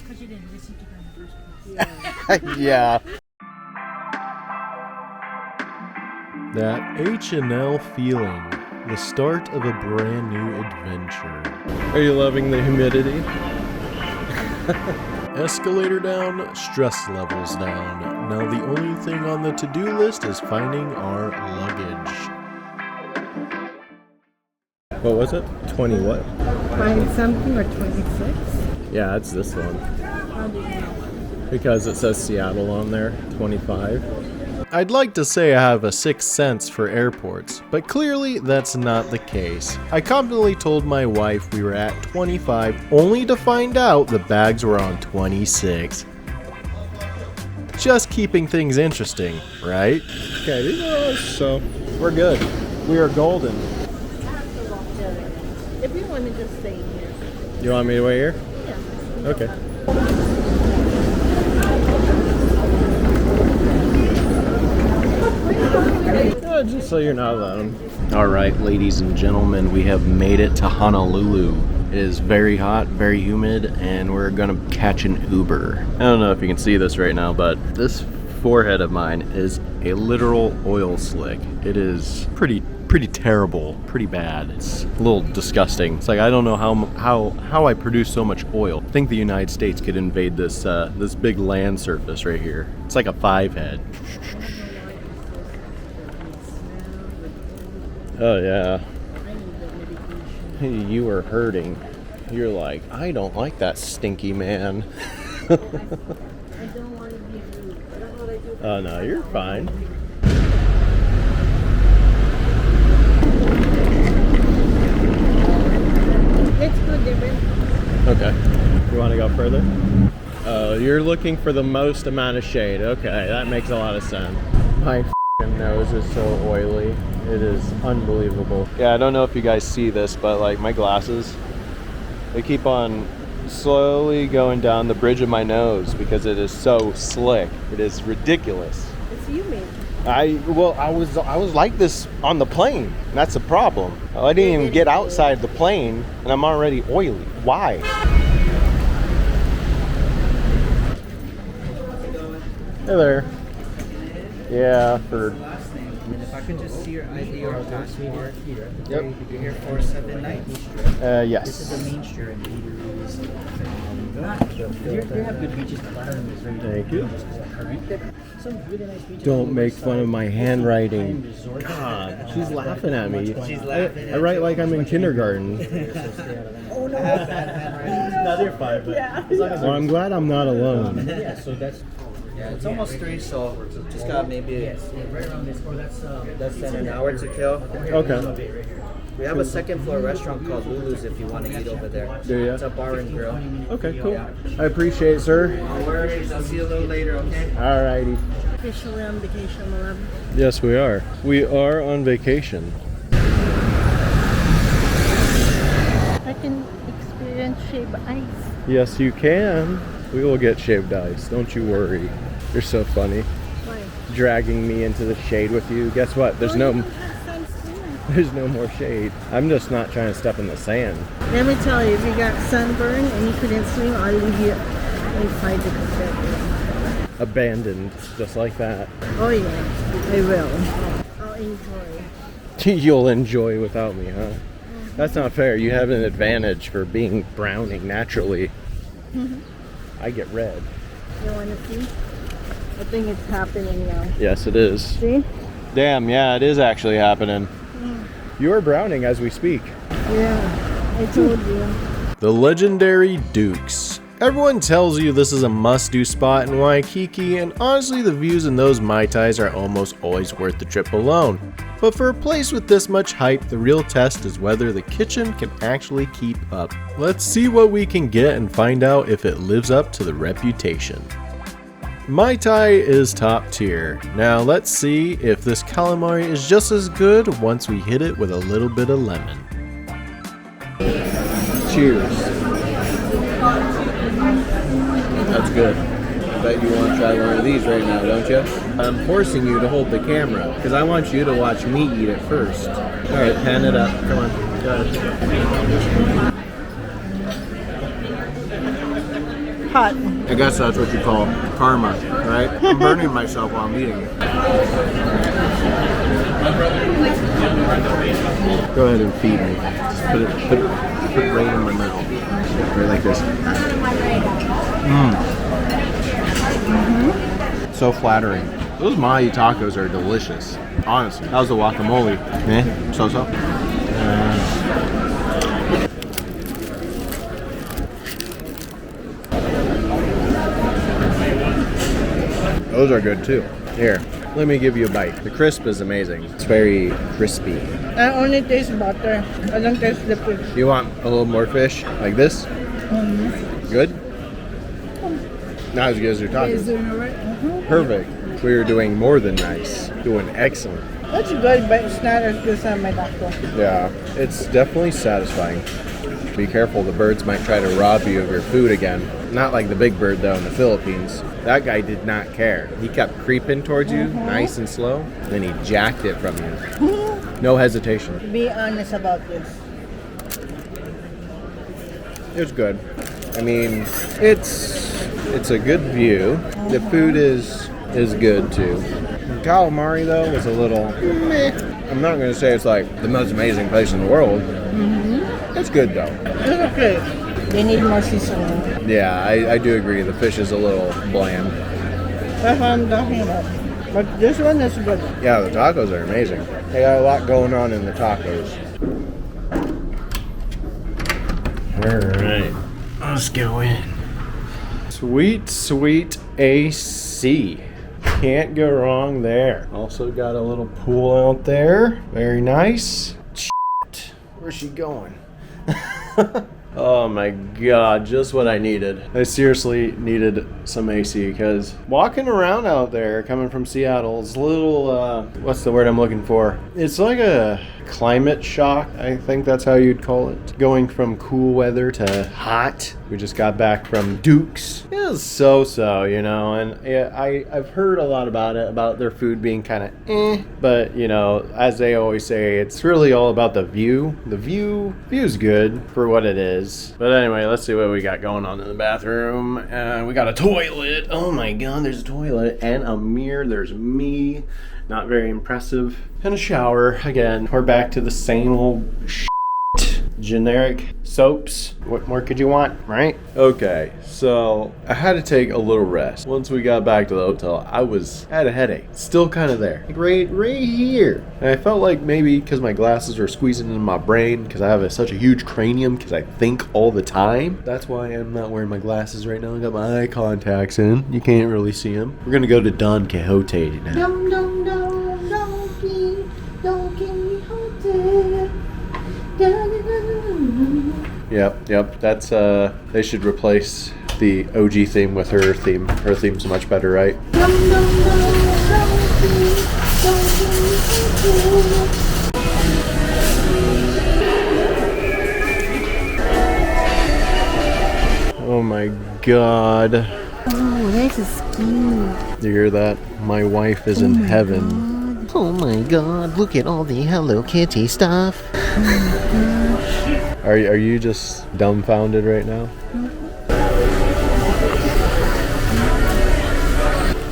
Because you didn't listen to them in the first place. Yeah. That H&L feeling, the start of a brand new adventure. Are you loving the humidity? Escalator down, stress levels down. Now the only thing on the to-do list is finding our luggage. What was it? 20 what? 20 something or 26? Yeah, it's this one. How do you know? Because it says Seattle on there, 25. I'd like to say I have a sixth sense for airports, but clearly that's not the case. I confidently told my wife we were at 25, only to find out the bags were on 26. Just keeping things interesting, right? Okay, these are ours, so we're good. We are golden. If you want to just stay here. You want me to wait here? Yeah. Okay. Just so you're not alone. Alright, ladies and gentlemen, we have made it to Honolulu. It is very hot, very humid, and we're gonna catch an Uber. I don't know if you can see this right now, but this forehead of mine is a literal oil slick. It is pretty terrible, pretty bad. It's a little disgusting. It's like I don't know how I produce so much oil. I think the United States could invade this this big land surface right here. It's like a 5 head. Oh yeah. You were hurting. You're like, I don't like that stinky man. I don't want to be rude. That's what I do. Oh no, you're fine. Let's go different. Okay. You want to go further? Oh, you're looking for the most amount of shade. Okay, that makes a lot of sense. My nose is so oily. It is unbelievable. Yeah, I don't know if you guys see this, but like my glasses, they keep on slowly going down the bridge of my nose because it is so slick. It is ridiculous. It's humid. I was like this on the plane. That's the problem. I didn't even get outside the plane and I'm already oily. Why? Hey there. Yeah, for And if I could just see your ID or passport. Yep. Yep. You're here for 7 nights. yes. This is the main street and eateries. You have good beaches. The bottom is very Thank you. Some really nice beaches. Don't make fun of my handwriting. God, she's laughing at me. She's laughing. I write like I'm in kindergarten. Oh no. No, they're fine. But yeah. Well, I'm glad I'm not alone. Yeah, so that's. Yeah, it's almost 3, so just got maybe right around this. Or that's an hour to kill. Okay. We have a second floor restaurant called Lulu's if you want to eat over there. Do ya? It's a bar and grill. Okay, cool. I appreciate it, sir. No worries. I'll see you a little later, okay? Alrighty. Officially on vacation, my love. Yes, we are. We are on vacation. I can experience shaved ice. Yes, you can. We will get shaved ice. Don't you worry. You're so funny. Why? Dragging me into the shade with you. Guess what? There's no more shade. I'm just not trying to step in the sand. Let me tell you, if you got sunburn and you couldn't swim, I'll leave you inside the cafe. Abandoned, just like that. Oh yeah, I will. I'll enjoy. You'll enjoy without me, huh? That's not fair. You have an advantage for being browning naturally. I get red. You want to see? I think it's happening now. Yes, it is. See? Damn, yeah, it is actually happening. You are browning as we speak. Yeah, I told you. The legendary Dukes. Everyone tells you this is a must-do spot in Waikiki, and honestly the views in those Mai Tais are almost always worth the trip alone. But for a place with this much hype, the real test is whether the kitchen can actually keep up. Let's see what we can get and find out if it lives up to the reputation. Mai Tai is top tier. Now let's see if this calamari is just as good once we hit it with a little bit of lemon. Cheers. That's good. I bet you want to try one of these right now, don't you? I'm forcing you to hold the camera because I want you to watch me eat it first. Alright, pan it up. Come on. Go ahead. Hot. I guess that's what you call karma, right? I'm burning myself while I'm eating. Go ahead and feed me. Just put it right in my mouth. Right like this. So flattering. Those mahi tacos are delicious. Honestly. How's the guacamole? So-so. Those are good too. Here, let me give you a bite. The crisp is amazing. It's very crispy. I only taste butter. I don't taste the fish. You want a little more fish? Like this? Good? Not as good as your tacos. Perfect. We are doing more than nice. Doing excellent. That's good, but it's not as good as my taco. Yeah, it's definitely satisfying. Be careful, the birds might try to rob you of your food again. Not like the big bird though in the Philippines. That guy did not care. He kept creeping towards you, nice and slow, and then he jacked it from you. No hesitation. Be honest about this. It's good. I mean, it's a good view. The food is good too. Calamari though was a little meh. I'm not going to say it's like the most amazing place in the world. It's good though. It's okay. They need more seasoning. Yeah, I do agree. The fish is a little bland. That's what I'm talking about. But this one is good. Yeah, the tacos are amazing. They got a lot going on in the tacos. Alright, let's go in. Sweet, sweet AC. Can't go wrong there. Also got a little pool out there. Very nice. Shit. Where's she going? Oh my god, just what I needed. I seriously needed some AC because walking around out there coming from Seattle is a little, what's the word I'm looking for? It's like a climate shock, I think that's how you'd call it. Going from cool weather to hot. We just got back from Duke's. It was so-so, you know, and yeah, I've heard a lot about it, about their food being kind of but, you know, as they always say, it's really all about the view. The view's good for what it is. But anyway, let's see what we got going on in the bathroom. We got a toilet. Oh my god, there's a toilet and a mirror. There's me. Not very impressive. And a shower. Again, we're back to the same old generic soaps. What more could you want, right? Okay, so I had to take a little rest. Once we got back to the hotel, I had a headache. Still kind of there. Like right here. And I felt like maybe because my glasses were squeezing into my brain because I have such a huge cranium because I think all the time. That's why I'm not wearing my glasses right now. I got my eye contacts in. You can't really see them. We're gonna go to Don Quijote now. Dum dum dum Don Quijote. Yep. That's they should replace the OG theme with her theme. Her theme's much better, right? Oh my god. Oh, that's a skin. You hear that? My wife is in heaven. Oh my god, look at all the Hello Kitty stuff. Are you just dumbfounded right now?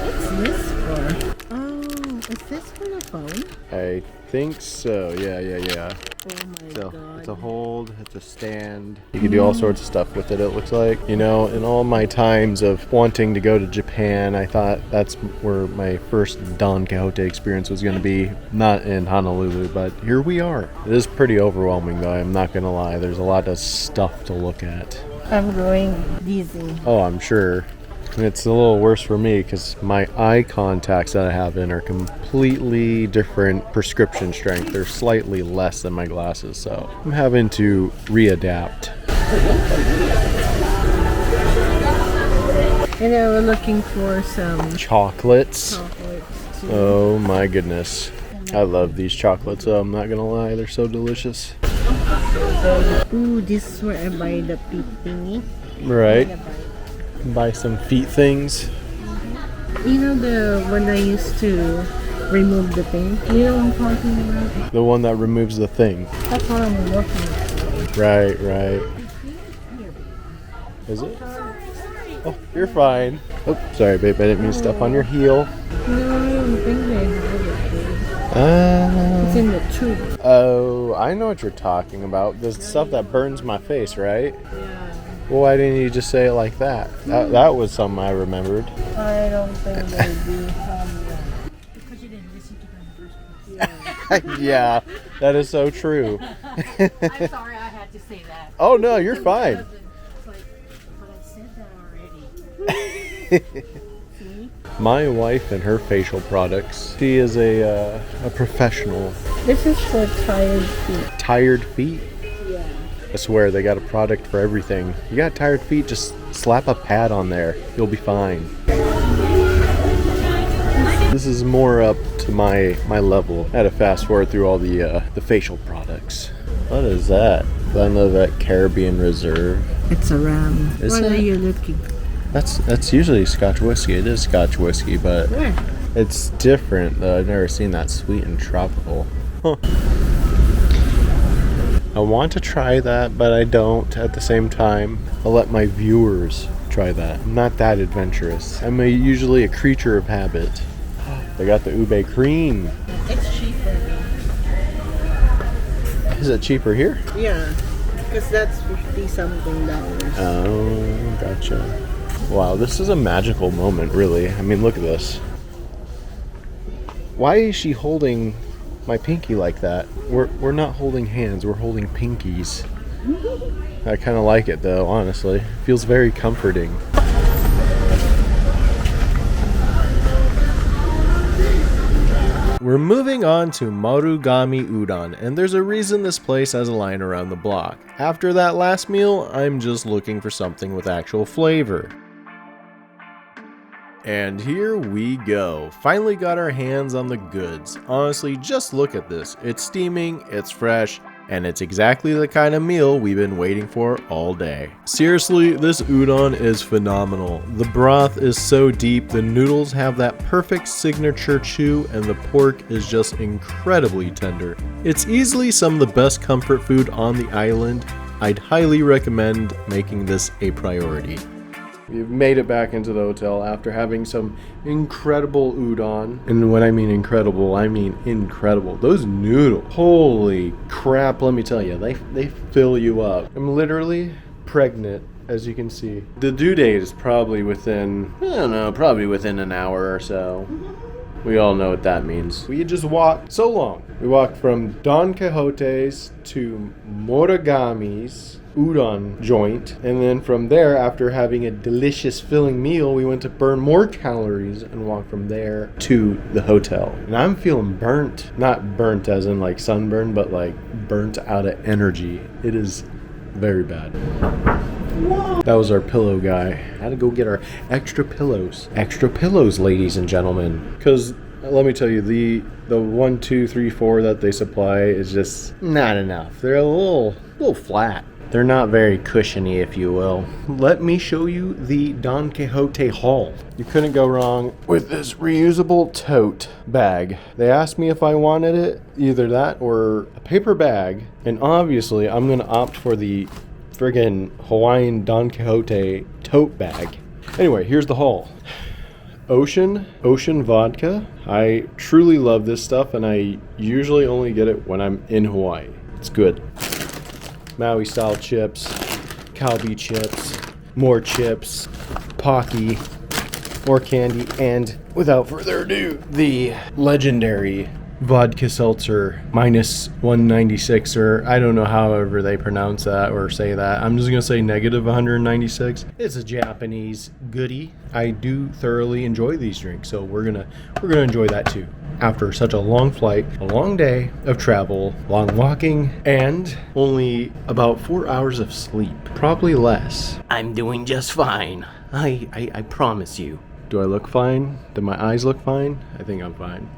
What's this for? Oh, is this for the phone? I think so. Yeah. Oh my So god. it's a hold, it's a stand. You can do all sorts of stuff with it, it looks like. You know, in all my times of wanting to go to Japan, I thought that's where my first Don Quijote experience was going to be. Not in Honolulu, but here we are. It is pretty overwhelming though, I'm not going to lie. There's a lot of stuff to look at. I'm growing dizzy. Oh, I'm sure. It's a little worse for me because my eye contacts that I have in are completely different prescription strength. They're slightly less than my glasses, so I'm having to readapt. And then we're looking for some Chocolates. chocolates too. Oh my goodness. I love these chocolates, though. I'm not gonna lie, they're so delicious. Ooh, this is where I buy the pig thingy. Right. Buy some feet things. You know the one I used to remove the thing? You know what I'm talking about? The one that removes the thing. That's what I'm looking for. Right. Is it? Oh, you're fine. Oh, sorry, babe. I didn't mean to step on your heel. No, I don't think they have it. It's in the tube. Oh, I know what you're talking about. The stuff that burns my face, right? Yeah. Well, why didn't you just say it like that? That was something I remembered. I don't think they do have that. Because you didn't listen to them first. Yeah, that is so true. I'm sorry I had to say that. Oh, no, you're fine. It's like, but I said that already. My wife and her facial products. She is a professional. This is for tired feet. Tired feet? Yeah. I swear, they got a product for everything. You got tired feet, just slap a pad on there. You'll be fine. This is more up to my level. I had to fast forward through all the facial products. What is that? Glenlivet Caribbean Reserve. It's a ram. Is What are it? you looking? That's usually Scotch whiskey. It is Scotch whiskey, but Where? it's different though. I've never seen that sweet and tropical. Huh. I want to try that, but I don't at the same time. I'll let my viewers try that. I'm not that adventurous. I'm usually a creature of habit. They got the ube cream. It's cheaper. Is it cheaper here? Yeah. Because that's $50-something. Oh, gotcha. Wow, this is a magical moment, really. I mean, look at this. Why is she holding my pinky like that? We're not holding hands, we're holding pinkies. I kind of like it though, honestly. It feels very comforting. We're moving on to Marugame Udon, and there's a reason this place has a line around the block. After that last meal, I'm just looking for something with actual flavor. And here we go. Finally got our hands on the goods. Honestly, just look at this. It's steaming, it's fresh, and it's exactly the kind of meal we've been waiting for all day. Seriously, this udon is phenomenal. The broth is so deep, the noodles have that perfect signature chew, and the pork is just incredibly tender. It's easily some of the best comfort food on the island. I'd highly recommend making this a priority. We've made it back into the hotel after having some incredible udon. And when I mean incredible, I mean incredible. Those noodles, holy crap, let me tell you, they fill you up. I'm literally pregnant, as you can see. The due date is probably within, I don't know, probably within an hour or so. We all know what that means. We just walked so long. We walked from Don Quijote's to Maragame's udon joint, and then from there, after having a delicious filling meal, we went to burn more calories and walked from there to the hotel. And I'm feeling burnt. Not burnt as in like sunburn, but like burnt out of energy. It is very bad. That was our pillow guy. Had to go get our extra pillows. Extra pillows, ladies and gentlemen. Because let me tell you, the 1, 2, 3, 4 that they supply is just not enough. They're a little flat. They're not very cushiony, if you will. Let me show you the Don Quijote haul. You couldn't go wrong with this reusable tote bag. They asked me if I wanted it, either that or a paper bag. And obviously, I'm going to opt for the friggin' Hawaiian Don Quijote tote bag. Anyway, here's the haul. Ocean vodka. I truly love this stuff, and I usually only get it when I'm in Hawaii. It's good. Maui style chips, Calbee chips, more chips, Pocky, more candy, and without further ado, the legendary vodka seltzer minus 196, or I don't know however they pronounce that or say that. I'm just gonna say negative 196. It's a Japanese goodie. I do thoroughly enjoy these drinks, so we're gonna enjoy that too. After such a long flight, a long day of travel, long walking, and only about 4 hours of sleep, probably less. I'm doing just fine. I promise you. Do I look fine? Do my eyes look fine? I think I'm fine.